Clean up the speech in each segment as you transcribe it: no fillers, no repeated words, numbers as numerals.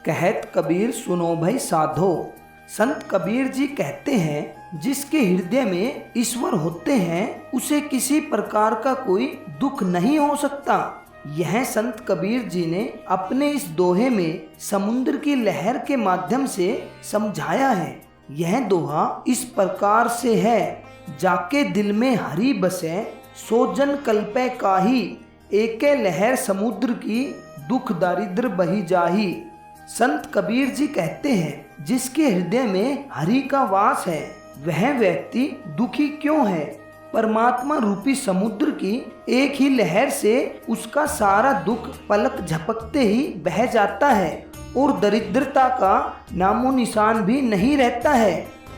कहत कबीर सुनो भई साधो। संत कबीर जी कहते हैं, जिसके हृदय में ईश्वर होते हैं उसे किसी प्रकार का कोई दुख नहीं हो सकता। यह संत कबीर जी ने अपने इस दोहे में समुद्र की लहर के माध्यम से समझाया है। यह दोहा इस प्रकार से है, जाके दिल में हरि बसे सो जन कल्पे काहि, एके लहर समुद्र की दुख दारिद्र बही जाही। संत कबीर जी कहते हैं, जिसके हृदय में हरि का वास है वह व्यक्ति दुखी क्यों है। परमात्मा रूपी समुद्र की एक ही लहर से उसका सारा दुख पलक झपकते ही बह जाता है और दरिद्रता का नामो निशान भी नहीं रहता है।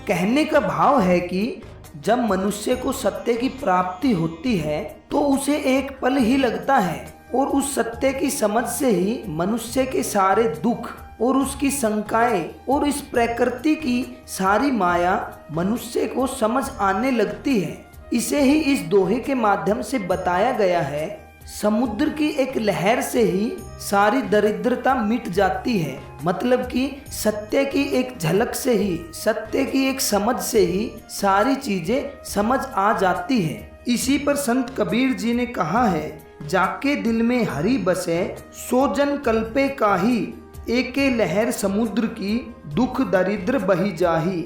कहने का भाव है कि जब मनुष्य को सत्य की प्राप्ति होती है तो उसे एक पल ही लगता है और उस सत्य की समझ से ही मनुष्य के सारे दुख और उसकी शंकाएं और इस प्रकृति की सारी माया मनुष्य को समझ आने लगती है। इसे ही इस दोहे के माध्यम से बताया गया है, समुद्र की एक लहर से ही सारी दरिद्रता मिट जाती है। मतलब कि सत्य की एक झलक से ही, सत्य की एक समझ से ही सारी चीजें समझ आ जाती है। इसी पर संत कबीर जी ने कहा है, जाके दिल में हरि बसे सो जन कल्पे काहि, एके लहर समुद्र की दुख दरिद्र बही जाही।